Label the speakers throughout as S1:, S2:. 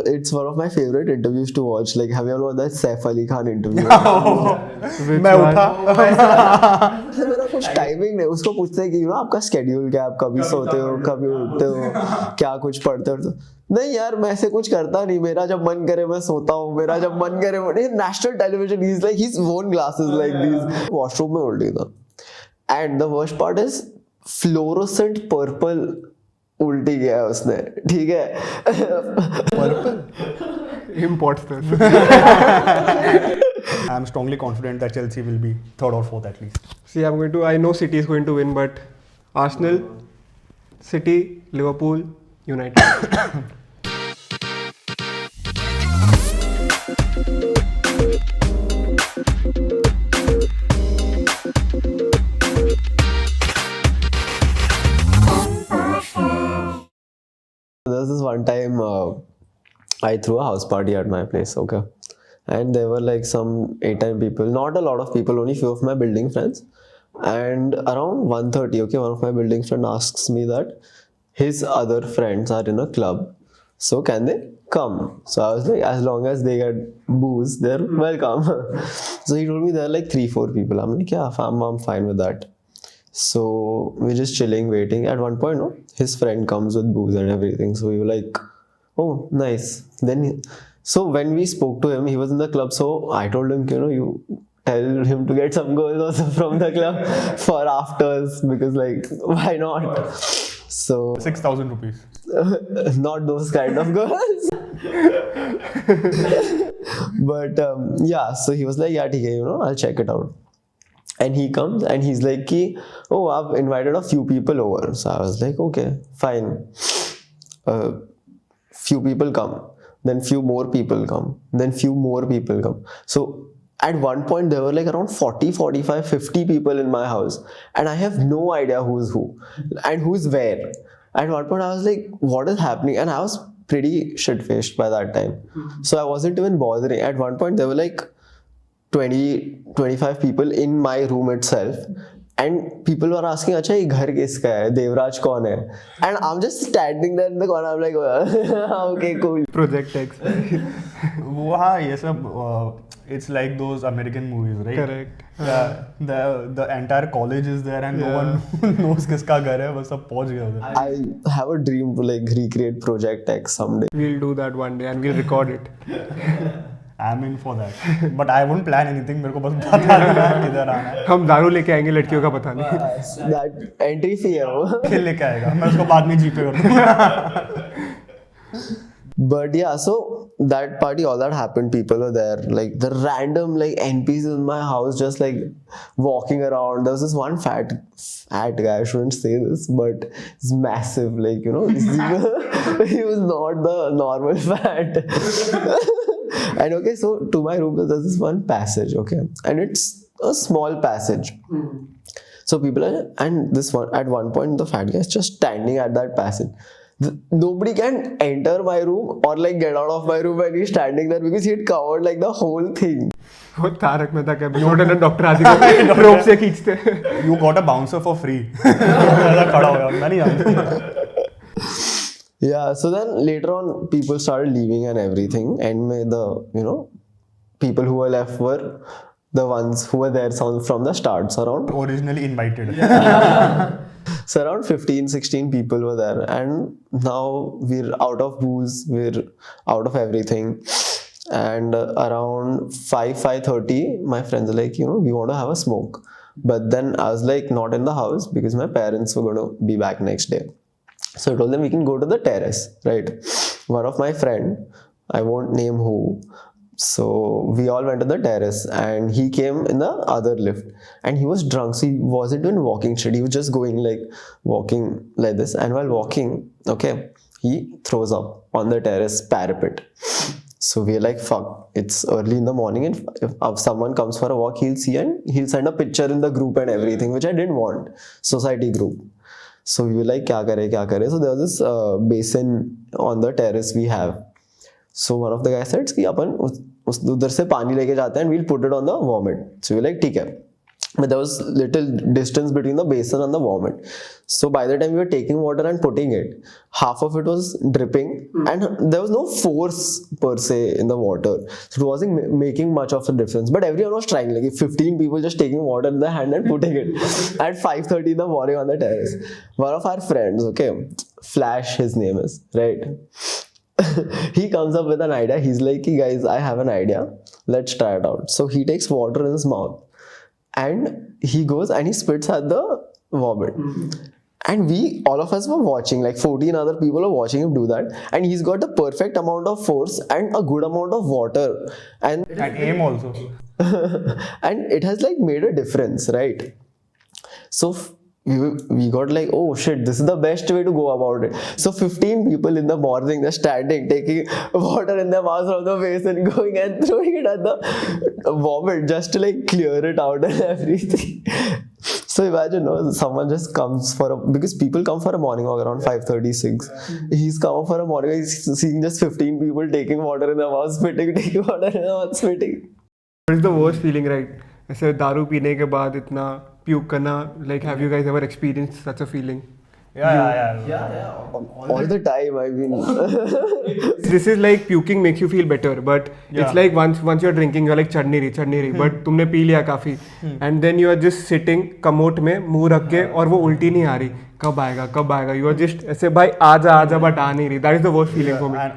S1: it's one of my favorite interviews to watch. Like, have you ever watched that Saif Ali Khan interview?
S2: मैं उठा
S1: मेरा कुछ timing नहीं, उसको पूछते हैं कि आपका स्केड्यूल क्या, आप कभी सोते हो, कभी उठते हो, क्या कुछ पढ़ते हो? नहीं यार, मैं ऐसे कुछ करता नहीं, मेरा जब मन करे मैं सोता हूँ, मेरा जब मन करे national television, he's like he's worn glasses like these. Washroom में उल्टी था, and the worst part is fluorescent purple उल्टी गया है उसने, ठीक है?
S2: Impostors. I'm strongly confident that Chelsea will be third or fourth at least.
S3: See, I know City is going to win, but Arsenal, City, Liverpool, United.
S1: There was this one time I threw a house party at my place, okay? And there were like some 8-9 people, not a lot of people, only few of my building friends. And around 1:30, okay, one of my building friend asks me that his other friends are in a club, so can they come? So I was like, as long as they get booze, they're welcome. So he told me there are like 3-4 people. I'm like, yeah, I'm fine with that. So we're just chilling, waiting. At one point, no, his friend comes with booze and everything. So we were like, oh, nice. So when we spoke to him, he was in the club. So I told him, you tell him to get some girls also from the club for afters, because like, why not? So
S2: 6,000 rupees.
S1: Not those kind of girls. But yeah, so he was like, yeah, okay, I'll check it out. And he comes and he's like, oh, I've invited a few people over. So I was like, okay, fine. Few people come, then few more people come, then few more people come. So at one point there were like around 40, 45, 50 people in my house, and I have no idea who's who and who's where. At one point I was like, what is happening? And I was pretty shit-faced by that time. So I wasn't even bothering. At one point there were like 20, 25 people in my room itself, and people were asking, acha ye ghar kiska hai, Devraj kaun hai? And I'm just standing there in the corner, I'm like, okay, cool.
S3: Project X.
S2: हाँ, ये सब it's like those American movies, right?
S3: Correct.
S2: Yeah, the entire college is there and no one knows किसका घर है, बस सब पहुंच गए उधर.
S1: I have a dream to like recreate Project X someday.
S3: We'll do that one day and we'll record it.
S2: I'm in for that, but I won't plan anything. मेरे को बस पता है किधर आना है.
S3: हम दारू लेके आएंगे, लड़कियों का पता नहीं.
S1: That entry fee है वो.
S2: खेल लेके आएगा, मैं उसको बाद में जीपे कर दूँगा.
S1: But yeah, so that party, all that happened, people were there, like the random like NPCs in my house just like walking around. There was this one fat guy, I shouldn't say this, but he's massive, like, he was not the normal fat. And okay, so to my room there's this one passage, okay, and it's a small passage. So people are, and this one, at one point the fat guy is just standing at that passage. Nobody can enter my room or like get out of my room when he's standing there, because he had covered like the whole thing.
S3: वो तारक मेहता का episode है ना, doctor आदि को रोप से खींचते हैं.
S2: You got a bouncer for free. ऐसा खड़ा हो गया, मैं नहीं जानता.
S1: Yeah, so then later on people started leaving and everything, and the people who were left were the ones who were there from the start. So around
S2: Originally invited.
S1: So around 15-16 people were there, and now we're out of booze, we're out of everything. And around 5:30 my friends are like, we want to have a smoke. But then I was like, not in the house, because my parents were going to be back next day. So I told them we can go to the terrace, right? One of my friend, I won't name who, so we all went to the terrace, and he came in the other lift, and he was drunk, so he wasn't even walking straight, he was just walking like this. And while walking, okay, he throws up on the terrace parapet. So we're like, fuck, it's early in the morning, and if someone comes for a walk, he'll see and he'll send a picture in the group and everything, which I didn't want, society group. So we were like, kya kare? So there was this basin on the terrace we have. So one of the guys said कि अपन उधर से पानी लेके जाते हैं and we'll put it on the vomit. So we're like, ठीक है. but there was little distance between the basin and the vomit. So by the time we were taking water and putting it, half of it was dripping, and there was no force per se in the water. So it wasn't making much of a difference. But everyone was trying, like if 15 people just taking water in their hand and putting it at 5:30 in the morning on the terrace. One of our friends, okay, Flash, his name is, right? He comes up with an idea. He's like, hey guys, I have an idea. Let's try it out. So he takes water in his mouth and he goes and he spits at the vomit. And all of us were watching, like 14 other people were watching him do that. And he's got the perfect amount of force and a good amount of water. And
S2: aim also.
S1: and it has like made a difference, right? So we got like, oh shit, this is the best way to go about it. So 15 people in the morning, they're standing, taking water in their mouth from the basin, going and throwing it at the vomit just to like clear it out and everything. So imagine, no, someone just comes because people come for a morning walk around 5:36. He's come for a morning walk, he's seeing just 15 people taking water in their mouth, spitting, taking water in their mouth, spitting.
S3: What is the worst feeling, right? ऐसे दारू पीने के बाद इतना puke करना, like have you guys ever experienced such a feeling?
S2: Yeah.
S1: All the time, I mean.
S3: This is like puking makes you feel better, but it's like once you're drinking, you're like चढ़ नहीं रही, but तुमने P लिया काफी, and then you are just sitting commode में मुंह रख के और वो उल्टी नहीं आ रही, कब आएगा, you are just ऐसे भाई आजा but आ नहीं रही. That is the worst feeling for me.
S2: And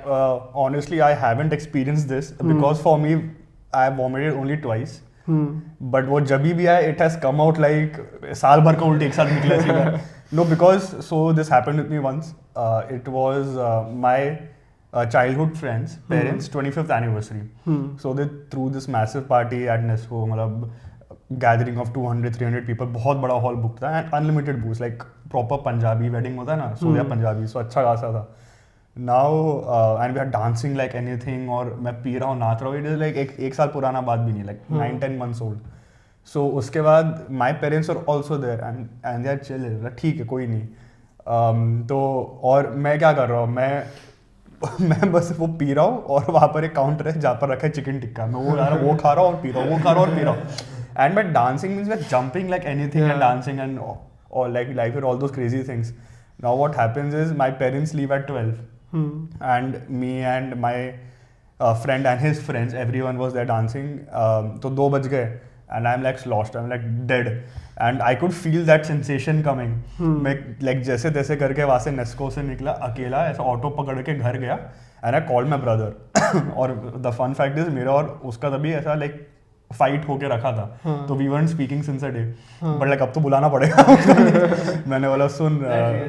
S2: honestly, I haven't experienced this because for me, I vomited only twice. But वो जब भी आया, it has come out like साल भर का उल्टी एक साथ निकला सीधा. No, because so this happened with me once. It was my childhood friends' parents' 25th anniversary. So they threw this massive party at Nesco, मतलब gathering of 200-300 people. बहुत बड़ा hall booked था and unlimited booze, like proper Punjabi wedding होता है ना, so they are Punjabi, so अच्छा खासा था. Now and we are dancing like anything और मैं पी रहा हूँ नाच रहा हूँ. It is like एक साल पुराना बात भी नहीं, like 9-10 months old. So उसके बाद my parents are also there and they are chill. ठीक है कोई नहीं. तो और मैं क्या कर रहा हूँ, मैं बस वो पी रहा हूँ और वहाँ पर एक काउंटर है जहाँ पर रखा है चिकन टिक्का. मैं वो खा रहा हूँ और पी रहा हूँ, वो खा रहा हूँ और पी रहा हूँ. And by dancing means we're jumping like anything and dancing and or like all those crazy things. Now what happens is my parents leave at 12 and me and my friend and his friends, everyone was there dancing. तो 2 बज गए and I'm like lost, I'm like dead and I could feel that sensation coming. मैं like जैसे तैसे करके वहाँ से नेस्को से निकला अकेला, ऐसा ऑटो पकड़ के घर गया and I called my brother. और the fun fact is मेरा और उसका तभी ऐसा like फाइट होके रखा था. तो we weren't speaking since a day, but like अब तो बुलाना पड़ेगा. मैंने बोला सुन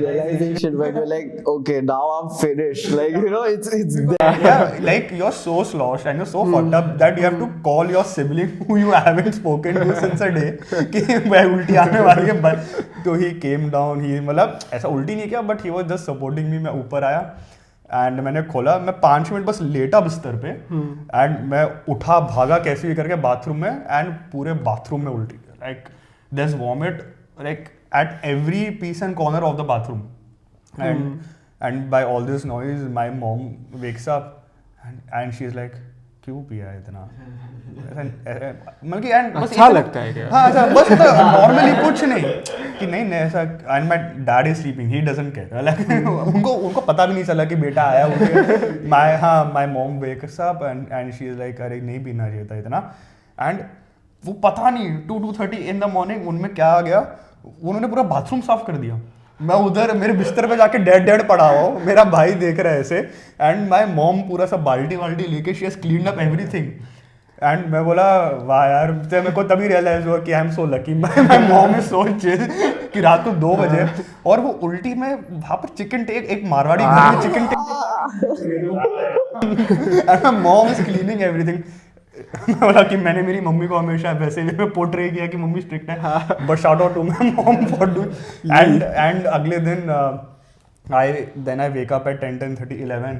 S1: realization when you're like, okay, now I'm finished, like you know, it's there.
S2: yeah, like you're so sloshed and you're so fucked up that you have to call your sibling who you haven't spoken to since a day कि मैं उल्टी आने वाली है. तो he came down, he मतलब ऐसा उल्टी नहीं किया but he was just supporting me. मैं ऊपर आया एंड मैंने खोला, मैं 5 मिनट बस लेटा बिस्तर पे एंड मैं उठा भागा कैसे भी करके बाथरूम में एंड पूरे बाथरूम में उल्टी. Like there is vomit like at every piece and corner of the bathroom and by all this noise my mom wakes up and she is like क्यों पिया है इतना. मतलब कि एंड
S3: अच्छा लगता है क्या?
S2: हाँ बस नॉर्मली कुछ नहीं कि नहीं ऐसा. And my dad is sleeping, he doesn't care. Like उनको पता भी नहीं चला कि बेटा आया हुआ. My mom wakes up and she is like अरे नहीं पीना चाहिए था इतना. एंड वो पता नहीं 2:30 इन द मॉर्निंग उनमें क्या आ गया, उन्होंने पूरा बाथरूम साफ कर दिया. मैं उधर मेरे बिस्तर पे जाके डेड पड़ा हुआ हूँ, मेरा भाई देख रहा है ऐसे एंड माय मॉम पूरा सब बाल्टी लेके she has cleaned up everything. And मैं बोला वाह यार, मेरे को तभी रियलाइज हुआ कि I am so lucky, my mom is so chill कि रात को 2 बजे और वो उल्टी में वहाँ पर चिकन टेक एक मारवाड़ी घर में chicken take and my mom is cleaning everything. मैं बोला कि मैंने मेरी मम्मी को हमेशा वैसे भी मैं पोर्ट्रे किया कि मम्मी स्ट्रिक्ट है, but shout out to my mom for doing. And अगले दिन I wake up at 10:30 11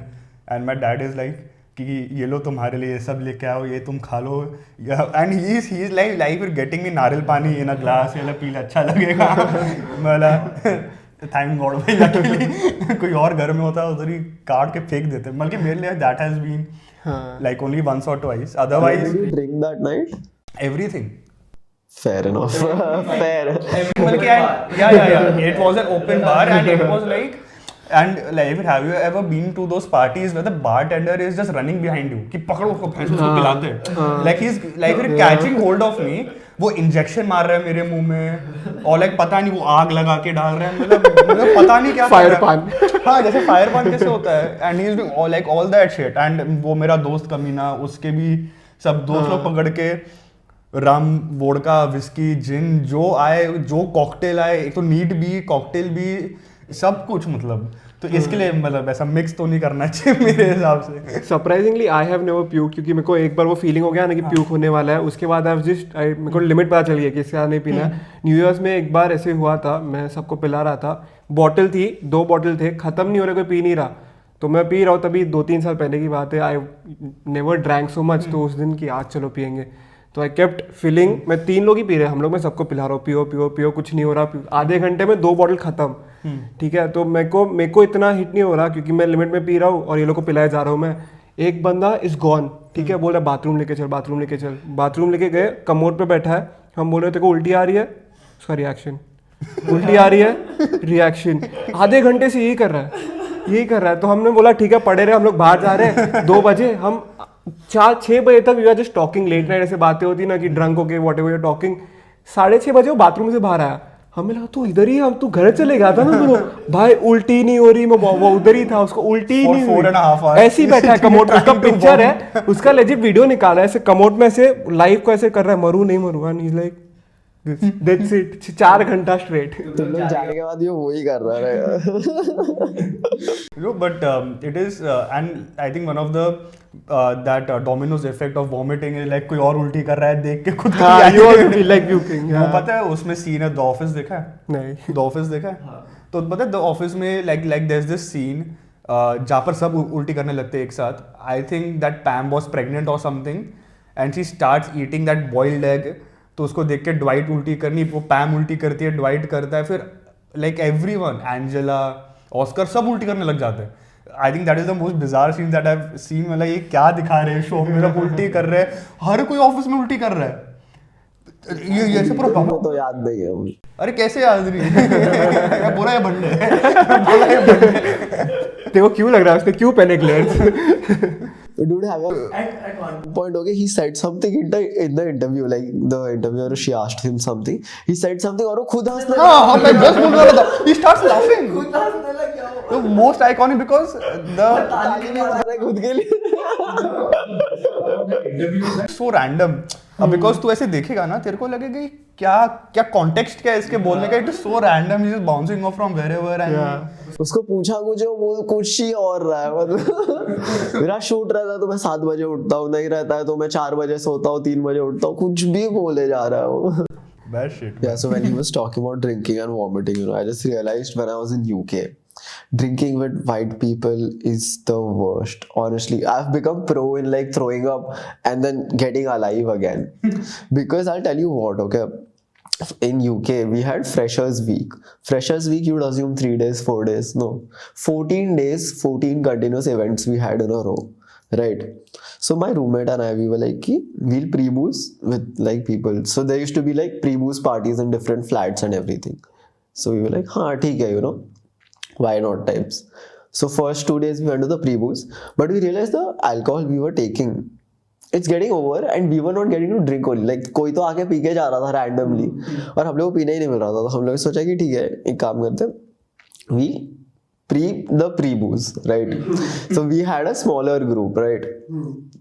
S2: and my dad is like कि ये लो तुम्हारे लिए ये सब लेके आओ, ये तुम खा लो. And he is like you getting me nariyal pani in a glass, ये पी अच्छा लगेगा. बोला थैंक गॉड भाई, लकीली कोई और घर में होता उधर ही काट के फेंक देते. बल्कि मेरे लिए that has been like only once or twice. Otherwise
S1: Did you drink that night?
S2: everything.
S1: fair enough. Fair.
S2: बल्कि yeah, it was an open bar and it was like, and like have you ever been to those parties where the bartender is just running behind you कि पकड़ो उसको भैंस उसको पिलाते हैं, like he's like catching hold of me, वो injection मार रहा है मेरे मुंह में और like पता नहीं वो आग लगा के डाल रहे हैं, मतलब पता नहीं क्या
S3: फायर पान,
S2: हाँ जैसे फायर पान कैसे होता है, and he is doing like all that shit, and वो मेरा दोस्त कमीना उसके भी सब दोस्त लोग पकड़ के रम वोडका विस्की जिन जो आए, जो कॉकटेल आए, एक तो नीट भी कॉकटेल भी सब कुछ, मतलब तो इसके लिए मतलब ऐसा मिक्स तो नहीं करना चाहिए मेरे हिसाब से।
S3: Surprisingly I have never puke, क्योंकि मेरे को एक बार वो फीलिंग हो गया ना कि प्यूक होने वाला है, उसके बाद मेरे को लिमिट पता चल गया कि इससे ज़्यादा नहीं पीना है। न्यू ईयर्स में एक बार ऐसे हुआ था, मैं सबको पिला रहा था, बॉटल थी, 2 बॉटल थे, ख़त्म नहीं हो रहे, कोई पी नहीं रहा, तो मैं पी रहा हूँ, तभी 2-3 साल पहले की बात है, I never drank so much, तो उस दिन की आज चलो पियेंगे, तो आई केप्ट फिलिंग, मैं 3 लोग ही पी रहे, हम लोग मैं सबको पिला रहा हूँ, पियो पियो पियो, कुछ नहीं हो रहा, आधे घंटे में 2 बॉटल खत्म, ठीक है, तो मेरे को इतना हिट नहीं हो रहा क्योंकि मैं लिमिट में पी रहा हूँ और ये लोग को पिलाया जा रहा हूँ मैं। एक बंदा इज गॉन, ठीक है, बोल रहा बाथरूम लेके चल, बाथरूम लेके चल, बाथरूम लेके गए, कमोड पे बैठा है, हम बोल रहे थे को उल्टी आ रही है, उसका रिएक्शन, उल्टी आ रही है, रिएक्शन, आधे घंटे से यही कर रहा है, तो हमने बोला ठीक है पड़े रहे, हम लोग बाहर जा रहे हैं, 2 बजे, हम 4-6 बजे तक we are just talking, late night ऐसे बातें होती ना कि ड्रंक हो गए वॉट एवर टॉकिंग, 6:30 बजे वो बाथरूम से बाहर आया, हमें लगा तू इधर ही है, तू घर चले गया था ना ब्रो, भाई उल्टी नहीं हो रही, मैं वो उधर ही था, उसको उल्टी ही नहीं हुई, ऐसे ही बैठा है कमोड, उसका पिक्चर है, उसका लेजिट वीडियो निकाला है, ऐसे कमोड में ऐसे लाइव को ऐसे कर रहा है, मरू नहीं मरू, and he is like that's it, 4 घंटा स्ट्रेट।
S1: तुम लोग जाने के बाद ये वही कर रहा है।
S2: No, but it is, and I think one of the that dominoes effect of vomiting is like कोई और उल्टी कर रहा है देख के खुद
S3: हाँ, you also feel like puking,
S2: वो पता है उसमें सीन है, द ऑफिस देखा है?
S3: नहीं,
S2: द ऑफिस देखा है? तो पता है द ऑफिस में like there's this scene जहाँ पर सब उल्टी करने लगते हैं एक साथ, I think that Pam was pregnant or something and she starts eating that boiled egg, तो उसको देख के ड्वाइट उल्टी करनी, वो पैम उल्टी करती है, ड्वाइट करता है, फिर लाइक एवरीवन, एंजेला, ऑस्कर, सब उल्टी करने लग जाते हैं। I think that is the most bizarre seen that I have seen, मतलब ये क्या दिखा रहे हैं शो में, सब उल्टी कर रहे हैं, हर कोई ऑफिस में उल्टी कर रहा है, ये ऐसे पूरा
S1: तो याद नहीं है मुझे।
S2: अरे कैसे याद नहीं मैं बोला ये बंदे बोला ये बंदे
S3: देखो क्यों लग रहा है उसने, क्यों पहने ग्लेयर्स।
S1: Dude, have at one point, okay, he said something in the interview, like the interviewer, she asked him something, he said something और वो खुद हंसने लगा।
S2: हाँ मैं बस बोल रहा था, he starts laughing, खुद हंसने लग गया वो, the most iconic because the
S1: ताली मार रहा है खुद के लिए।
S2: so random, because तू ऐसे देखेगा ना तेरे को लगेगा कि क्या कॉन्टेक्स्ट क्या है इसके बोलने का, it is so random, he is bouncing off from wherever and
S1: उसको पूछा कुछ वो कुछ ही और रहा है, मतलब मेरा शूट रहता है तो मैं 7 बजे उठता हूँ, नहीं रहता है तो मैं 4 बजे सोता हूँ, 3 बजे उठता हूँ, कुछ भी बोले जा रहा है वो।
S2: bad shit.
S1: Yeah, so when he was talking about drinking and vomiting, I just realized when I was in UK, drinking with white people is the worst. Honestly, I've become pro in like throwing up and then getting alive again. Because I'll tell you what, okay, in UK we had Freshers Week. Freshers Week, you'd assume 3 days, 4 days. No, 14 days, 14 continuous events we had in a row. Right. So my roommate and I, we were like, we'll pre-booze with like people. So there used to be like pre-booze parties in different flats and everything. So we were like, हाँ ठीक है, you know, why not types. So first 2 days we went to the pre-booze, but we realized the alcohol we were taking, it's getting over and we were not getting to drink only. Like कोई तो आके P के जा रहा था randomly और हम लोग को पीने ही नहीं मिल रहा था, तो हम लोग सोचा कि ठीक है एक काम करते हैं, we pre-booze, right? So we had a smaller group, right?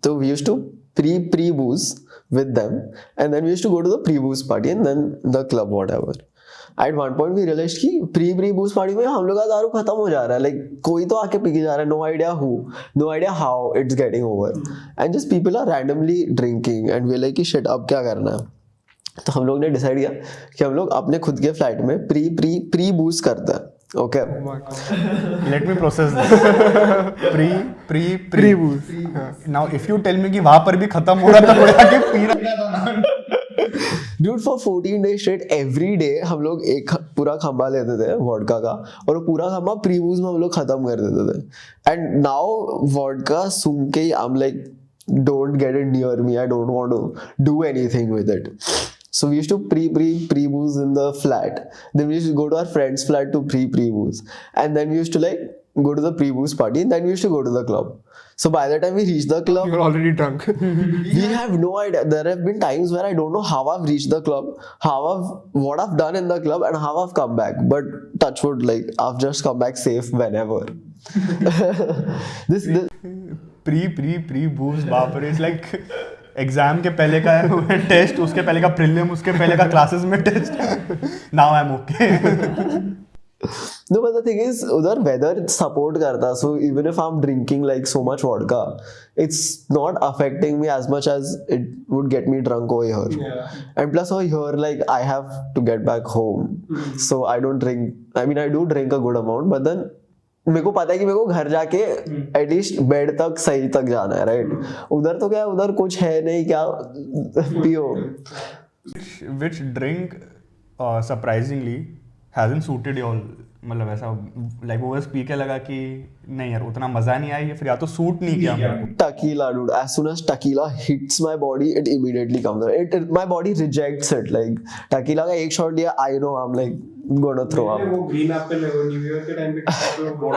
S1: So we used to pre-booze with them and then we used to go to the pre-booze party and then the club, whatever. At one point we realized कि pre-booze party में हम लोग का दारू खत्म हो जा रहा है, like कोई तो आके पी के जा रहा है, no idea who, no idea how it's getting over, and just people are randomly drinking and we're like कि shit अब क्या करना है, तो हम लोग ने डिसाइड किया कि हम लोग अपने खुद के फ्लैट में pre-booze करते हैं। Okay.
S2: Let me process this. Pre-booze. Now, if you tell me कि वहाँ पर भी खत्म हो रहा था, तो आके पी रहा था।
S1: Dude, for 14 days straight, every day हम लोग एक पूरा खंबा लेते थे वोडका का और वो पूरा खंबा प्री-बूज में हम लोग खत्म कर देते थे। And now वोडका सूंघ के I'm like, don't get it near me. I don't want to do anything with it. So we used to pre-booze in the flat. Then we used to go to our friend's flat to pre-booze. And then we used to like go to the pre-booze party. And then we used to go to the club. So by the time we reached the club,
S3: You're already drunk.
S1: we have no idea. There have been times where I don't know how I've reached the club, what I've done in the club, and how I've come back. But touch wood, like I've just come back safe whenever. this
S2: pre booze बाप रे, it's like exam के पहले का test, उसके पहले का prelim, उसके पहले का क्लासेस में test. Now I am okay.
S1: No, but the thing is, udhar weather support karta. So even if I'm drinking like so much vodka, it's not affecting me as much as it would get me drunk over here.
S3: Yeah.
S1: And plus over here, like I have to get back home, so I don't drink. I mean, I do drink a good amount, but then मेरे को पता है कि मेरे को घर जाके at least bed तक सही तक जाना है, राइट. उधर तो क्या है, उधर कुछ है नहीं, क्या पियो.
S2: Which drink surprisingly hasn't suited you all? मतलब ऐसा लाइक वो बस पी के लगा कि नहीं यार उतना मजा नहीं आया, फिर या तो सूट नहीं किया मेरे को.
S1: Tequila, dude. As soon as tequila hits my body, it immediately comes out. My body rejects it. Like tequila का एक shot लिया, I know I'm like gonna throw up.
S3: वो green apple है, वो New Year के time पे bro,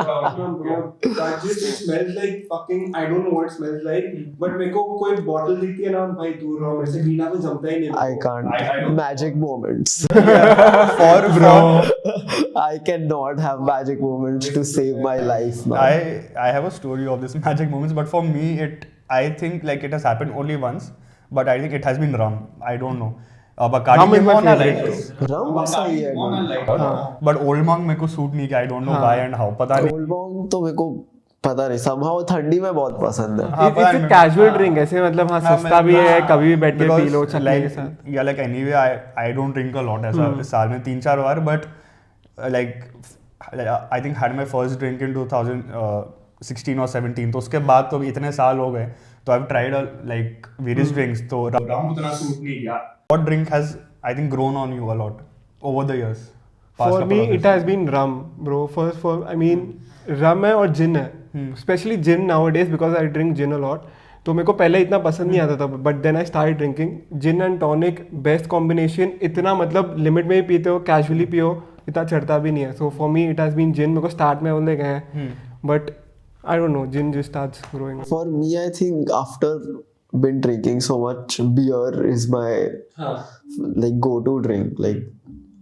S3: that just it smells like fucking, I don't know what it smells like, but मेरे को कोई bottle दिखती है ना, भाई दूर रहो मेरे से, green apple जमता ही नहीं.
S1: I can't. Magic moments.
S2: For bro,
S1: I cannot have magic moments to save my life, man.
S2: I have a story of this magic moments, but for me I think like it has happened only once, but I think it has been rum. I don't know. Bacardi
S3: Rum is my
S2: limon I
S3: favorite.
S2: like.
S1: Rum सही है, dude.
S2: But Old Monk मेरे को suit नहीं किया. I don't know why and how. पता नहीं.
S1: Old Monk तो मेरे को पता नहीं, somehow ठंडी में बहुत पसंद है.
S2: हाँ, पता
S3: It's a
S2: नहीं.
S3: casual drink ऐसे, मतलब हाँ सस्ता भी है, कभी भी बैठ के
S2: Because
S3: पी लो चटनी के साथ.
S2: like yeah, like anyway I don't drink a lot ऐसा साल में 3-4 बार, but like I think had my first drink in 2016 or 17, तो उसके बाद तो इतने साल हो गए, तो I've tried like various drinks, तो rum उतना सूट नहीं किया. What drink has I think grown on you a lot over the years?
S3: For me it has been rum, bro. I mean rum है और gin है, especially gin nowadays because I drink gin a lot. तो मेरे को पहले इतना पसंद नहीं आता था, but then I started drinking gin and tonic, best combination. इतना मतलब लिमिट में ही पीते हो, casually पियो, इतना चढ़ता भी नहीं है. So for me it has been gin. मेरे को start में बोलने गए हैं, but I don't know, gin just starts growing.
S1: For me, I think after been drinking so much, beer is my like go-to drink. Like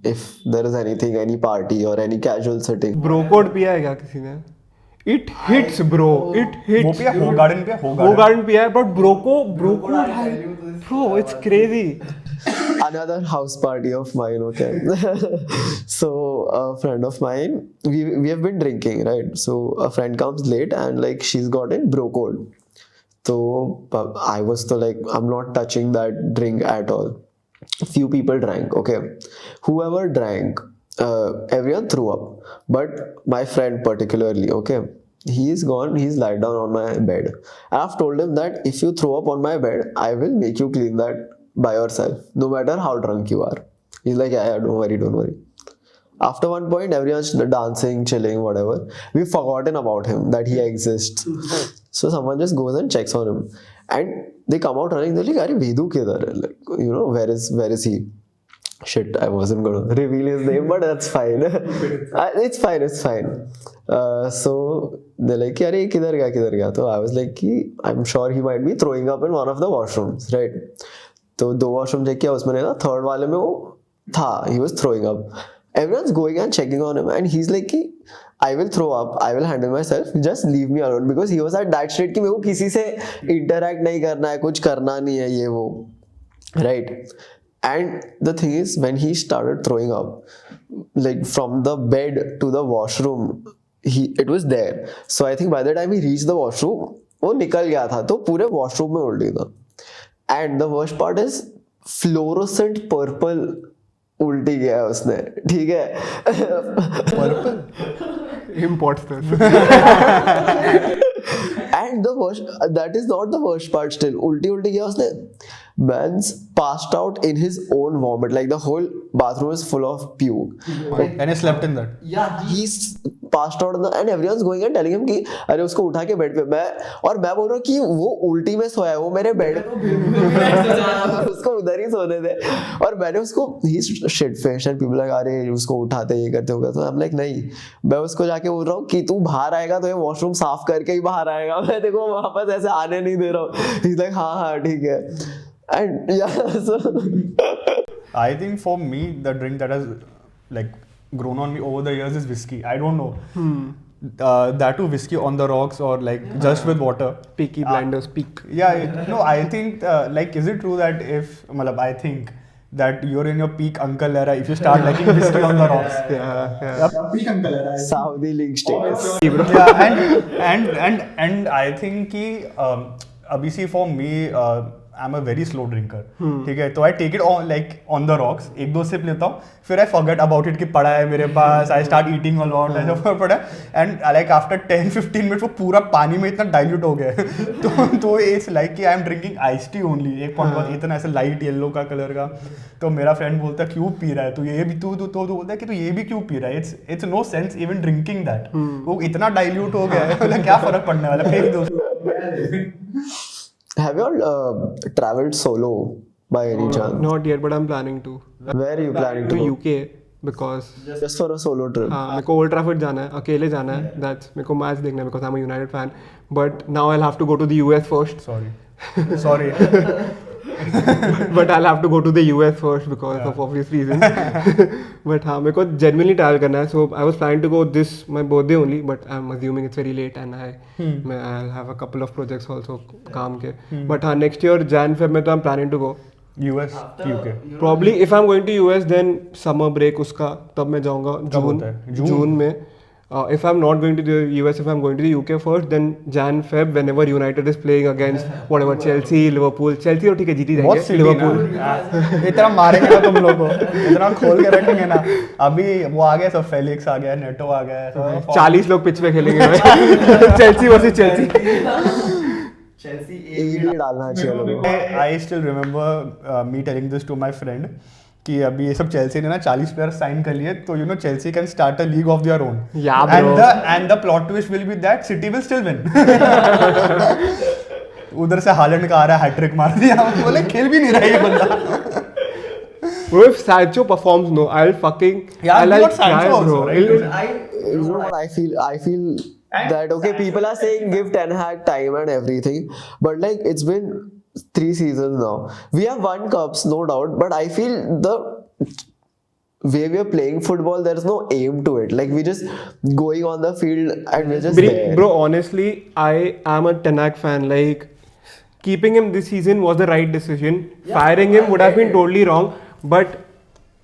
S1: if there is anything, any party or any casual setting.
S3: Bro code पिया है क्या किसी ने? It hits, bro. It hits.
S2: वो पिया हो garden पिया
S3: वो गार्डन पिया है, but bro code है, bro, it's crazy.
S1: Another house party of mine, okay. So a friend of mine, we have been drinking, right? So a friend comes late and like she's gotten bro code. So I was so like, I'm not touching that drink at all. Few people drank, okay. Whoever drank, everyone threw up. But my friend particularly, okay, he's lied down on my bed. I've told him that if you throw up on my bed, I will make you clean that by yourself, no matter how drunk you are. He's like, yeah, don't worry. After one point, everyone's dancing, chilling, whatever. We've forgotten about him, that he exists. So someone just goes and checks on him. And they come out running, they're like, Arey, Vedu kidhar hai? Like, you know, where is he? Shit, I wasn't going to reveal his name, but that's fine. It's fine. So they're like, Arey, kidhar gaya? So I was like, I'm sure he might be throwing up in one of the washrooms, right? तो 2 washroom check किया, उसमें ना third वाले में वो था, he was throwing up. Everyone's going and checking on him and he's like कि I will throw up, I will handle myself, just leave me alone, because he was at that state कि मेरे को किसी से interact नहीं करना है, कुछ करना नहीं है ये वो, right? And the thing is, when he started throwing up, like from the bed to the washroom, it was there. So I think by the time he reached the washroom, वो निकल गया था, तो पूरे washroom में उल्टी था. And the worst part is fluorescent purple उल्टी गया उसने, ठीक है.
S2: Purple?
S3: Impostors.
S1: And the worst, that is not the worst part still. उल्टी गया उसने. Man's passed out in his own vomit. Like the whole bathroom is full of puke.
S2: And I slept in that.
S1: Yeah, he's passed out and everyone's going and telling him कि अरे उसको उठा के bed पे मैं बोल रहा हूँ कि वो उल्टी में सोया है, वो मेरे बेड उसको उधर ही सोने दे. और मैंने उसको ही shit face and people like अरे उसको उठाते ये करते होगा, तो आई एम लाइक नहीं, मैं उसको जाके बोल रहा हूँ कि तू बाहर आएगा तो ये वॉशरूम साफ करके ही बाहर आएगा, मैं देखो वापस ऐसे आने नहीं दे रहा हूँ. ही लाइक हाँ ठीक है. And yeah, so
S2: I think for me, the drink that has like grown on me over the years is whiskey. I don't know. That too, whiskey on the rocks or like just with water.
S3: Peaky Blinders, peak.
S2: Yeah, no, I think like, is it true that I think that you're in your peak uncle era if you start liking whiskey on the rocks?
S3: Yeah.
S4: Peak uncle era.
S1: Saudi league status.
S2: Yeah, and I think कि अभी see for me I'm a very slow drinker. ठीक है, तो I take it on the rocks, एक दो SIP लेता हूँ, फिर I forget about it कि पड़ा है मेरे पास, I start eating a lot, ऐसा पड़ा है, and like after 10-15 minutes वो पूरा पानी में इतना dilute हो गया है. तो it's like कि I'm drinking iced tea only, एक पॉइंट बाद इतना ऐसे light yellow का कलर का. तो मेरा फ्रेंड बोलता है क्यों पी रहा है तू ये भी, तू बोलता है कि तू ये भी क्यों पी रहा है, it's no sense even drinking that. वो इतना dilute हो गया है, मतलब क्या फर्क पड़ने वाला, फेंक दो.
S1: Have you all traveled solo by any chance?
S3: Not yet, but I'm planning to.
S1: Where are you planning to
S3: To
S1: go?
S3: UK because
S1: Just for a solo trip.
S3: हाँ मेरे को ओल्ड ट्रैफर्ड जाना है, अकेले जाना है. That's मेरे को मैच देखना है because I'm a United fan. But now I'll have to go to the US first.
S2: Sorry.
S3: But I'll have to go to the US first because of obvious reasons. But हाँ मेरे को genuinely travel करना है. So I was planning to go this my birthday only, but I'm assuming it's very late and I'll have a couple of projects also काम के. But हाँ next year Jan Feb में तो I'm planning to go.
S2: US, UK.
S3: Probably if I'm going to US then summer break उसका तब मैं जाऊँगा जून में. If I'm not going to the US, if I'm going to the UK first, then Jan Feb whenever United is playing against whatever Chelsea, Liverpool. Chelsea तो ठीक है जीत ही जाएंगे. Liverpool.
S2: इतना मारेंगे ना तुम लोगों को, इतना खोल के रखेंगे ना. अभी वो आ गया, सब फेलिक्स आ गया, नेटो आ गया,
S3: 40 लोग पिच पे खेलेंगे. Chelsea versus Chelsea.
S1: एक भी डालना चाहिए लोगों को.
S2: I still remember me telling this to my friend कि अभी ये सब चेल्सी ने ना 40 प्लेयर साइन कर लिए, तो Chelsea can start a league of their own.
S3: Yeah, bro.
S2: And the plot twist will be that City will still win. उधर से हालैंड का आ रहा है, हैट्रिक मार दिया, बोले खेल भी नहीं रहा ये बंदा.
S3: Bro, if Sancho performs, no, I'll fucking I'll
S2: Sancho
S3: cry,
S2: also,
S3: bro.
S2: right?
S1: You know what I feel? I feel that okay, people are saying give Ten Hag time and everything, but like it's been 3 seasons now. We have won cups, no doubt, but I feel the way we are playing football, there is no aim to it. Like we just going on the field and we're just there.
S3: Bro, honestly, I am a Ten Hag fan. Like keeping him this season was the right decision. Firing him would have been totally wrong. But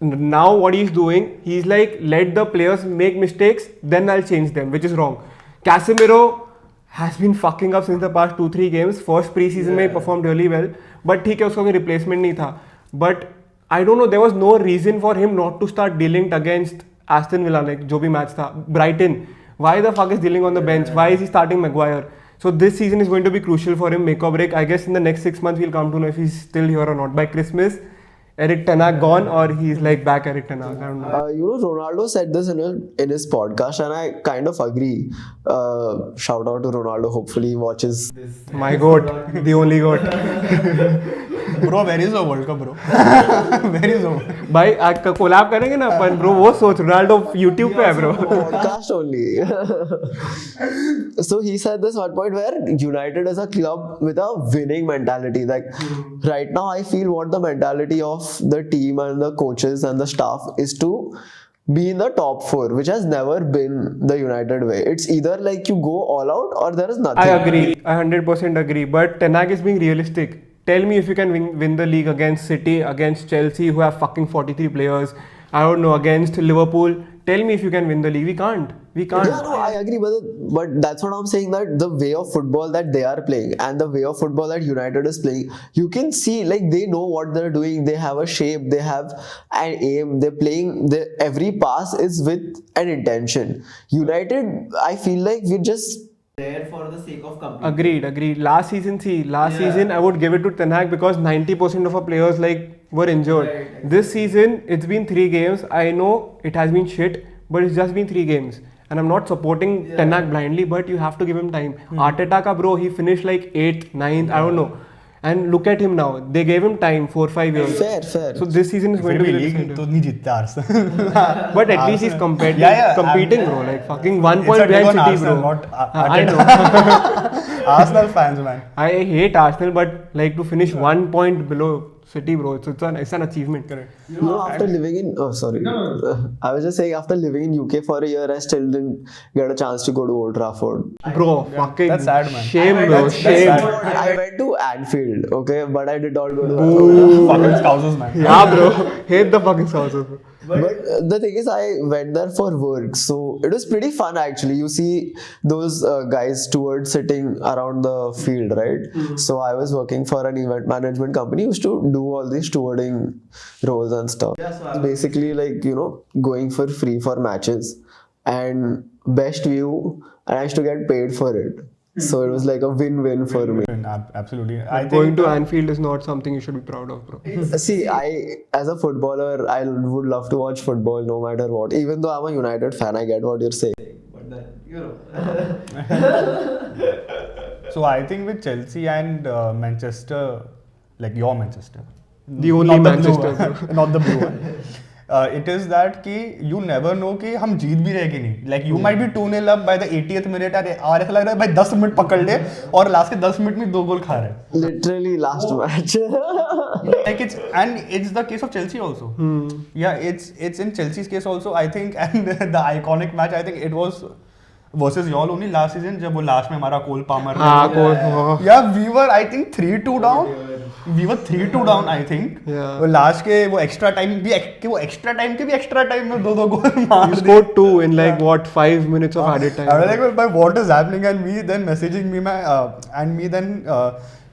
S3: now what he's doing, he's like let the players make mistakes, then I'll change them, which is wrong. Casemiro has been fucking up since the past 2-3 games. First pre-season में he performed really well, but ठीक है उसका कोई replacement नहीं था. But I don't know, there was no reason for him not to start dealing against Aston Villa, like जो भी match था. Brighton, why the fuck is dealing on the bench? Why is he starting Maguire? So this season is going to be crucial for him, make or break. I guess in the next 6 months we'll come to know if he's still here or not. By Christmas, Eric Ten Hag gone or he's like back Eric Ten Hag. I don't know.
S1: Ronaldo said this in his podcast and I kind of agree. Shout out to Ronaldo. Hopefully he watches this.
S3: My goat, the only goat.
S2: Bro, where is the World Cup, bro? Where is the
S3: भाई आज collab करेंगे ना अपन bro, वो सोच Ronaldo YouTube पे है bro.
S1: Podcast only. So he said this one point where United is a club with a winning mentality. Like right now I feel what the mentality of the team and the coaches and the staff is to be in the top 4, which has never been the United way. It's either like you go all out or there is nothing.
S3: I agree, I 100% agree. But Ten Hag is being realistic. Tell me if you can win the league against City, against Chelsea, who have fucking 43 players. I don't know, against Liverpool. Tell me if you can win the league. We can't.
S1: Yeah, no, I agree, but that's what I'm saying, that the way of football that they are playing and the way of football that United is playing, you can see like they know what they're doing. They have a shape, they have an aim, they're playing, every pass is with an intention. United, I feel like we're just there for the sake of competing.
S3: Agreed. Last season I would give it to Ten Hag because 90% of our players like were injured.
S1: Right,
S3: This season it's been 3 games. I know it has been shit, but it's just been 3 games. And I'm not supporting Ten Hag blindly, but you have to give him time. Arteta ka bro, he finished like 8th, 9th, I don't know. And look at him now. They gave him time, 4-5 years.
S1: Fair.
S3: So this season is going
S2: फिर
S3: to
S2: भी
S3: be
S2: league
S3: decided.
S2: तो नहीं जीतते Arsenal.
S3: But at least he's
S2: Yeah,
S3: competing, bro. Like fucking 1
S2: It's
S3: point
S2: a dig
S3: behind
S2: on
S3: City, bro.
S2: Arsenal, not
S3: I
S2: Arteta.
S3: know.
S2: Arsenal fans, man.
S3: I hate Arsenal, but like to finish 1 point below City, bro. It's an achievement.
S2: Correct.
S1: You know, after living in I was just saying, after living in UK for a year, I still didn't get a chance to go to Old Trafford.
S3: Bro, fucking
S2: that's sad, man.
S3: shame, bro.
S2: That's
S3: Shame.
S2: sad.
S1: I went to Anfield, okay, but I did not go to
S2: Fucking Scousers, man.
S3: Yeah, bro. Hate the fucking Scousers, bro.
S1: But the thing is, I went there for work, so it was pretty fun actually. You see those guys stewards sitting around the field, right? So I was working for an event management company, used to do all these stewarding roles and stuff. Yeah, so I was basically like, going for free for matches and best view, and I used to get paid for it. So it was like a win-win for me.
S2: Absolutely.
S3: Going to Anfield is not something you should be proud of, bro.
S1: See, as a footballer, I would love to watch football no matter what. Even though I'm a United fan, I get what you're saying. But then,
S2: So I think with Chelsea and Manchester, like your Manchester,
S3: The only
S2: not the blue
S3: Manchester,
S2: one, not the blue one. It is that कि you never know कि हम जीत भी रहे कि नहीं. Like you might be 2-0 up by the 80th minute और ऐसा लग रहा है भाई 10 मिनट पकड़ ले और लास्ट के 10 मिनट में 2 गोल खा रहे हैं.
S1: literally last match.
S2: Like it's the case of Chelsea also. Yeah, it's in Chelsea's case also. I think and the iconic match I think it was versus y'all only last season जब वो last में हमारा Cole Palmer yeah we were I think 3-2 down. We were 3-2 down I think.
S3: Yeah.
S2: वो last के वो extra time भी वो extra time के भी एक्स्ट्रा टाइम में 2 गोल मार
S3: You scored 2 in like what 5 minutes of added time.
S2: I was like, well, what is happening? And me then messaging me and me then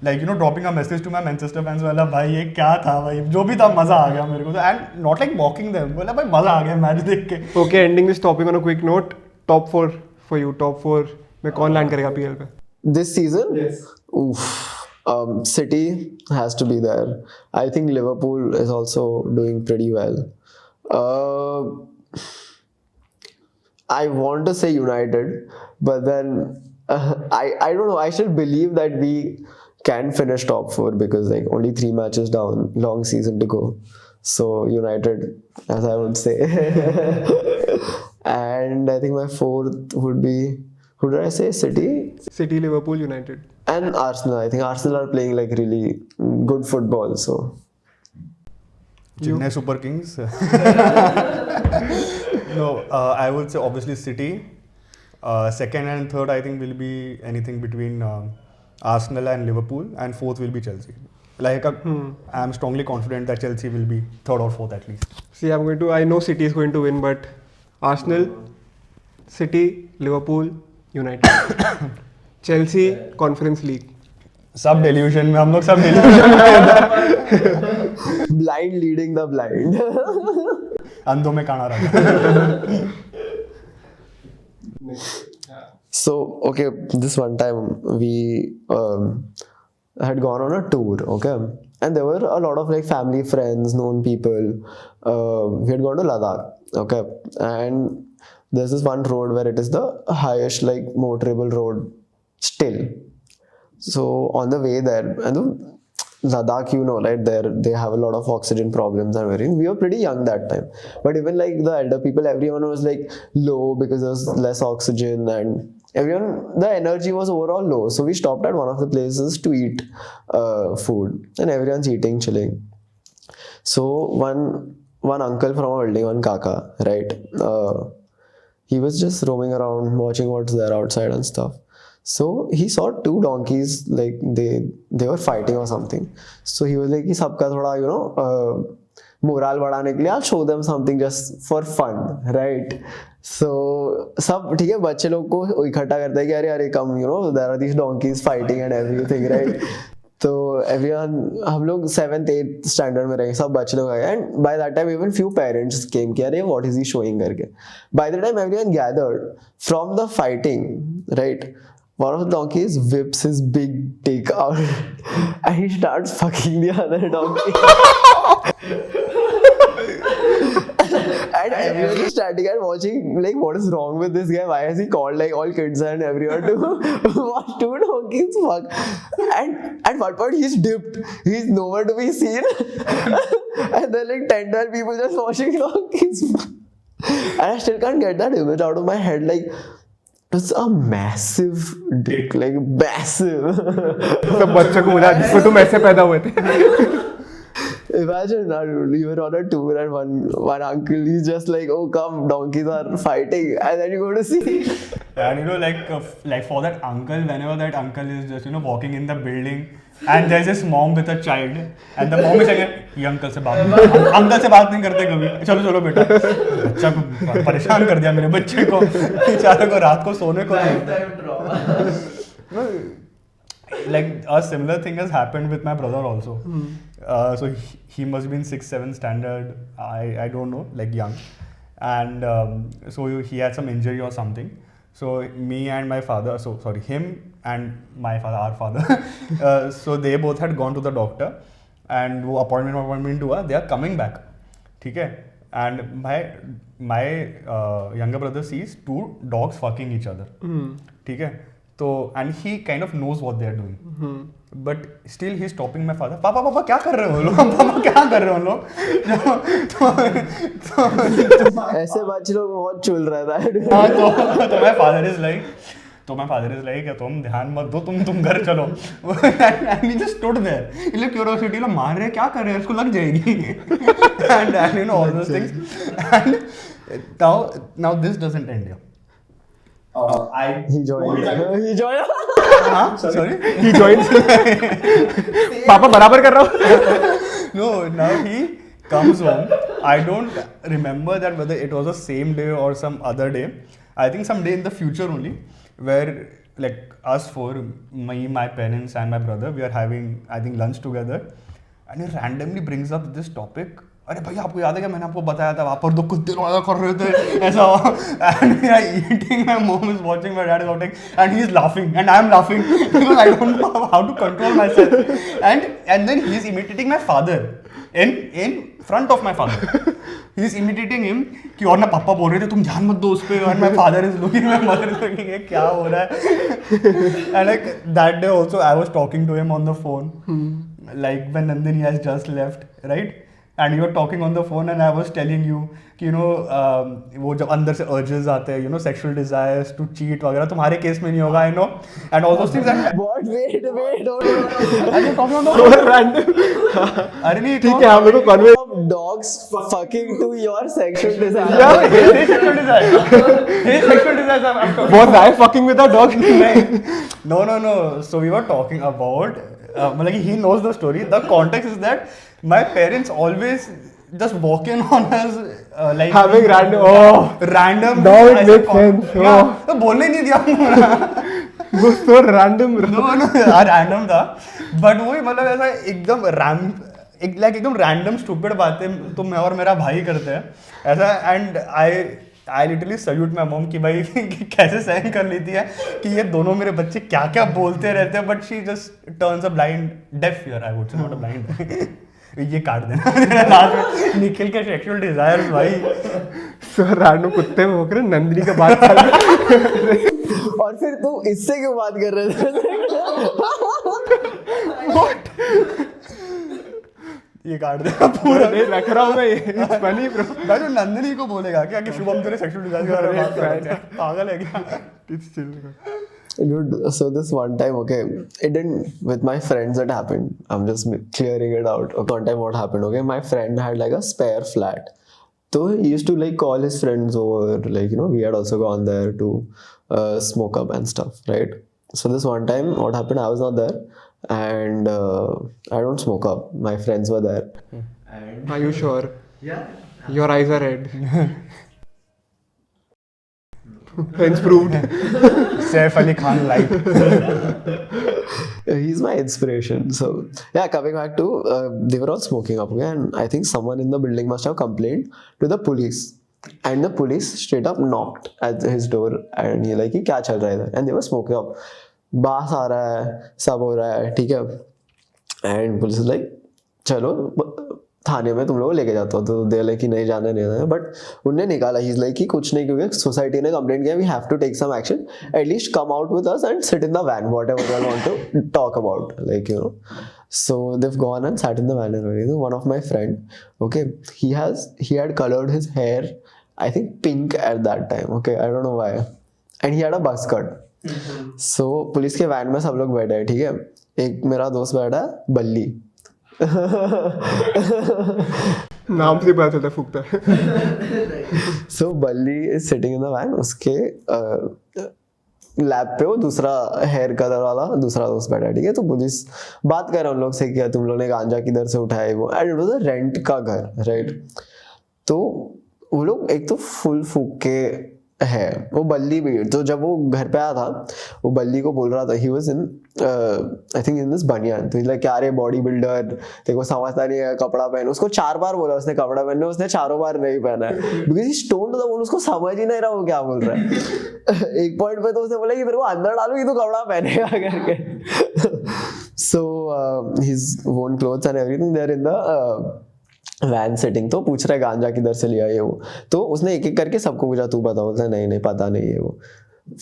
S2: like dropping a message to my Manchester fans वाला भाई ये क्या था भाई जो भी था मजा आ गया मेरे को तो and not like mocking them बोला भाई मजा आ गया मैच देख के.
S3: Okay, ending this topic on a quick note. Top 4 for you. Top 4 में कौन लैंड करेगा PL पे?
S1: This season? Yes. Oof. City has to be there. I think Liverpool is also doing pretty well. I want to say United, but then I don't know. I still believe that we can finish top 4 because like only 3 matches down, long season to go. So United, as I would say. And I think my 4th would be, who did I say?
S3: City, Liverpool, United.
S1: And Arsenal. I think Arsenal are playing like really good football. So
S2: Chennai Super Kings. No, I would say obviously City. Second and third I think will be anything between Arsenal and Liverpool, and fourth will be Chelsea. Like I'm strongly confident that Chelsea will be third or fourth at least.
S3: See, I know City is going to win, but Arsenal, City, Liverpool, United. Chelsea, Conference League.
S2: सब delusion में हम लोग सब delusion में
S1: blind leading the blind.
S2: अंधों में काना रहा.
S1: So okay, this one time we had gone on a tour, okay, and there were a lot of like family, friends, known people. We had gone to Ladakh, okay, and there's this one road where it is the highest like motorable road still. So on the way there, and Ladakh, right, there they have a lot of oxygen problems and everything. We were pretty young that time, but even like the elder people, everyone was like low because there was less oxygen, and the energy was overall low. So we stopped at one of the places to eat food, and everyone's eating, chilling. So one uncle from our building, one kaka, right, he was just roaming around watching what's there outside and stuff. So he saw 2 donkeys, like they were fighting or something. So he was like, sabka thoda, morale badhane ke liye, I'll show them something just for fun, right? So sab theek hai, bachche log ko ikhatta karta hai ki अरे come, there are these donkeys fighting and everything, right? तो everyone, हम लोग 7th 8th standard में रहे, सब बच्चे लोग आए, and by that time even few parents came कि अरे what is he showing करके. By the time everyone gathered from the fighting, right, one of the donkeys whips his big dick out and he starts fucking the other donkey. And everyone is standing and watching, like, what is wrong with this guy? Why has he called like all kids and everyone to watch two donkeys fuck? And at one point he's dipped, he's nowhere to be seen. And then like 10-12 people just watching donkeys fuck. And I still can't get that image out of my head. Like, it's a massive dick, like massive.
S3: सब बच्चों को बोला जिसको तुम ऐसे पैदा हुए थे.
S1: Imagine that you were on a tour and one uncle he's just like, oh come, donkeys are fighting, and then you go to see.
S2: And you know, like for that uncle, whenever that uncle is just walking in the building, and there's this mom with a child, and the mom is like, ये uncle से बात नहीं करते कभी. चलो चलो बेटा, बच्चा को परेशान कर दिया मेरे बच्चे को, बेचारे को रात को सोने को नहीं. Like a similar thing has happened with my brother also. So he must be in 6th, 7th standard. I don't know, like young, and so he had some injury or something. So me and my father, him and my father, our father. So they both had gone to the doctor, and वो appointment हुआ. They are coming back, ठीक है? And my younger brother sees two dogs fucking each other, ठीक है? So, and he kind of knows what they are doing, but still he's stopping my father. पापा क्या कर रहे हो लोग? पापा क्या कर रहे हो लोग?
S1: ऐसे बच्चे लोग बहुत चुल रहा था.
S2: हाँ तो my father is like तुम ध्यान मत दो, तुम घर चलो. And he just stood there. He's like curiosity, लोग मार रहे हैं, क्या कर रहे हैं, इसको लग जाएगी. And you know all those things. And now this doesn't end here.
S1: He joined.
S2: हाँ, sorry.
S3: He joins. पापा बराबर कर रहा हूँ.
S2: No, now he comes home. I don't remember that whether it was the same day or some other day. I think some day in the future only, where like us four, me, my parents and my brother, we are having I think lunch together, and he randomly brings up this topic. अरे भैया आपको याद है क्या मैंने आपको बताया था वहाँ पर दो कुत्ते लोग कर रहे थे ऐसा. And we are eating, my mom is watching, my dad is watching, and he is laughing and I am laughing because I don't know how to control myself. And then he is imitating my father in front of my father. He is imitating him कि और ना पापा बोल रहे थे तुम ध्यान मत दो उस पे. And my father is looking, my mother is looking, क्या हो रहा है. And like that day also I was talking to him on the phone, like when Nandini has just left, right? And you were talking on the phone and I was telling you कि वो जब अंदर से urges आते हैं, sexual desires to cheat वगैरह, तुम्हारे case में नहीं होगा, I know, and all those things. And
S1: What? Wait, hold
S2: and you're talking on the
S3: So random.
S2: अरे नहीं
S3: ठीक है हम लोग को convey.
S1: on. Dogs fucking to your sexual desire.
S3: Yeah.
S2: his sexual desire. His sexual desires I'm talking.
S3: Was I fucking with a dog?
S2: No. So we were talking about, like he knows the story. The context is that my parents always just walk in on us, like
S3: Having random. Now it makes sense.
S2: Yeah, तो बोलने नहीं दिया.
S3: वो so random.
S2: No, random था. But वही मतलब ऐसा एकदम random stupid बातें तो मैं और मेरा भाई करते हैं ऐसा. And I literally salute my mom कि भाई कैसे सहन कर लेती है कि ये दोनों मेरे बच्चे क्या क्या बोलते रहते हैं. But she just turns a deaf ear, I would say, not a blind. ये काट देना लास्ट में निखिल के सेक्सुअल डिजायर्स भाई.
S3: So random कुत्ते में होकर नंदिनी का बात कर रहे.
S1: और फिर तू इससे क्यों बात कर रहे थे?
S2: ये काट देना पूरा.
S3: नहीं रख रहा हूँ मैं ये. Funny bro.
S2: मैं तो नंदिनी को बोलेगा क्या कि शुभम तेरे सेक्सुअल डिजायर के बारे में बात कर रहे हैं. पागल है क्या?
S3: It's chill.
S1: Dude, so this one time, okay, it didn't, with my friends it happened. I'm just clearing it out. Okay, one time what happened, okay, my friend had like a spare flat. So he used to like call his friends over, like, we had also gone there to smoke up and stuff, right? So this one time, what happened, I was not there and I don't smoke up. My friends were there.
S3: Are you sure? Yeah. Your eyes are red. Hence proved.
S2: Saif Ali Khan light.
S1: He's my inspiration. So yeah, coming back to they were all smoking up, okay, and I think someone in the building must have complained to the police, and the police straight up knocked at his door and he like, "Kya chal raha hai?" And they were smoking up. बास आ रहा है, सब हो रहा है, ठीक है। And police like चलो थाने में तुम लोग लेके जाता हो, तो दे लाइक कि नहीं जाने नहीं जाना, बट उनने निकाला। ही इज लाइक कि कुछ नहीं, क्योंकि सोसाइटी ने कंप्लेंट किया, we have to take some action, at least come out with us and sit in the van, whatever you want to talk about, like you know. So they've gone and sat in the van and everything. One of my friend, okay, he had colored his hair, I think pink at that time, okay, I don't know why, and he had a buzz cut. So police के van में सब लोग बैठे हैं, ठीक है। एक मेरा दोस्त बैठा है बल्ली।
S3: नाम से पता चलता फूकता है।
S1: So बल्ली is sitting in the van, उसके लैब पे वो दूसरा हेयर कलर वाला दूसरा दोस्त बैठा है, ठीक है। तो पुलिस बात कर रहा है उन लोग से कि तुम लोगों ने गांजा किधर से उठाया है वो, and it was a rent का घर, राइट। तो वो लोग एक तो फुल फूक के है, वो बल्ली भी, तो जब वो घर पे आया था वो बल्ली को बोल रहा था, he was in I think in this बनियान, तो लाइक क्या रे बॉडी बिल्डर, देखो समझता नहीं है, कपड़ा पहन। उसको 4 बार बोला उसने कपड़ा पहनने, उसने 4 बार नहीं पहना है, बिकॉज ही स्टोन था, उसको समझ ही नहीं रहा वो क्या बोल रहा है। एक पॉइंट पे तो उसने बोला कि मेरे को अंदर डालूंगी तो कपड़ा पहनेगा करके। So his own clothes and everything there in the van setting. तो पूछ रहा है गांजा किधर से लिया ये वो, तो उसने एक एक करके सबको पूछा तू बता, बोलता है नहीं नहीं पता नहीं है वो।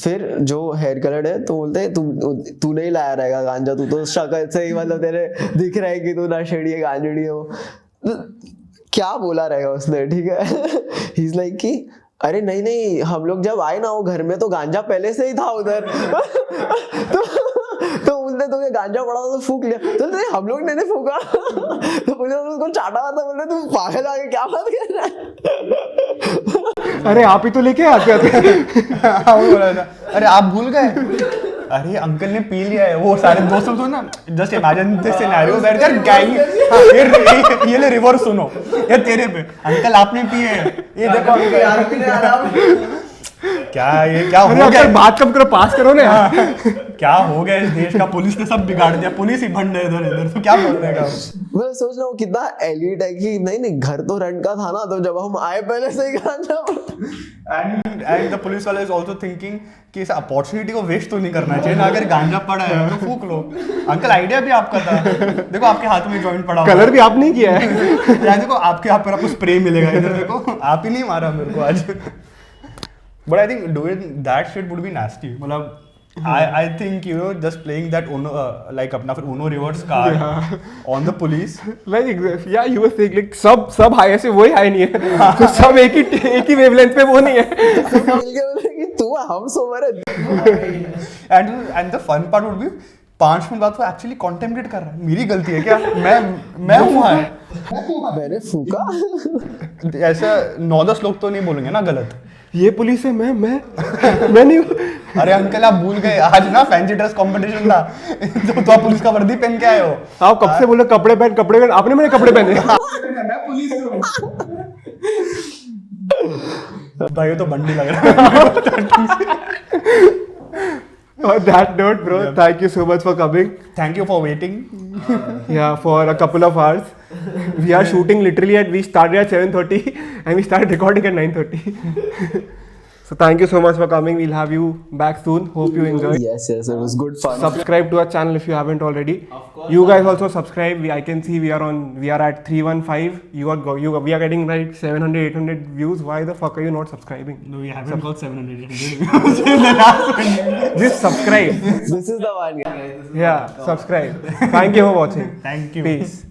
S1: फिर जो हेयर कलर्ड है तो बोलते हैं तू नहीं लाया रहेगा गांजा, तू तो शक्ल से ही मतलब तेरे दिख रहा है कि तू नशेड़ी है, गांजड़ी है वो। तो क्या बोला रहेगा उसने, ठीक है। ही इज लाइक कि अरे नहीं नहीं, हम लोग जब आए ना वो घर में तो गांजा पहले से ही था उधर। तो उसने तुम्हें गांजा पड़ा तो फूक लिया, तो नहीं हम लोग ने फूका। तो पुलिस ने उसको चाटा था, बोले तुम पागल आगे क्या बात कर रहा है।
S3: अरे आप ही तो लेके आते
S2: वो बोला था, अरे आप भूल गए, अरे अंकल ने पी लिया है। वो सारे दोस्तों तो ना just imagine this scenario that यार गैंग, ये ले रिवर्स सुनो, ये तेरे पे अंकल आपने पिए है, ये देखो अंकल क्या हो गया,
S3: बात कब करो, पास करो ना यार।
S2: क्या हो गया इस देश का, पुलिस ने सब बिगाड़ दिया, पुलिस ही भंड है इधर इधर, तो क्या बोल देगा।
S1: मैं सोच रहा हूँ कितना एलिट है कि नहीं नहीं घर तो रेंट का था ना, तो जब हम आए पहले से ही गांजा।
S2: एंड द पुलिस वाला इज आल्सो थिंकिंग कि इस अपॉर्चुनिटी को वेस्ट तो नहीं करना चाहिए ना, अगर गांजा पड़ा है तो फूक लो। अंकल आइडिया भी आपका था, देखो आपके हाथ में जॉइंट पड़ा हुआ है,
S3: कलर भी आपने किया है।
S2: यार देखो आपके हाथ पर आपको स्प्रे मिलेगा, इधर देखो आप ही नहीं मारा मेरे को आज। But I think doing that shit would be nasty. मतलब I think you know just playing that Uno like अपना फिर Uno reverse card on the police.
S3: Like yeah, you were saying like सब हाई ऐसे वही high नहीं है, तो सब एक ही वेवलेंथ पे वो नहीं है।
S1: कि तू हम सोवर है।
S2: And the fun part would be 5 minute बाद वो एक्चुअली कॉन्टेम्पलेट कर रहा है, मेरी गलती है क्या, मैं हूँ वहाँ,
S1: मैंने फूका।
S2: ऐसा 9-10 लोग तो नहीं बोलेंगे ना गलत,
S3: ये पुलिस है, मैं नहीं।
S2: अरे अंकल आप भूल गए, आज ना फैंसी ड्रेस कंपटीशन था, तो आप पुलिस का वर्दी पहन के आए हो।
S3: आप कब से बोले कपड़े पहन, आपने मेरे कपड़े पहने।
S2: मैं पुलिस हूँ भाई, तो बंडी लग रहा है।
S3: On that note, bro, thank you so much for coming.
S2: Thank you for waiting.
S3: Yeah, for a couple of hours. We are shooting literally we started at 7:30 and we started recording at 9:30. So thank you so much for coming. We'll have you back soon. Hope you enjoyed.
S1: Yes, it was good fun.
S3: Subscribe to our channel if you haven't already. Of course. You guys also subscribe. I can see we are at 315. We are getting like 700, 800 views. Why the fuck are you not subscribing?
S2: No, we haven't got 700 views in the last one.
S3: Just subscribe.
S1: This is the one, guys.
S3: Yeah, subscribe. Thank you for watching.
S2: Thank you.
S3: Peace.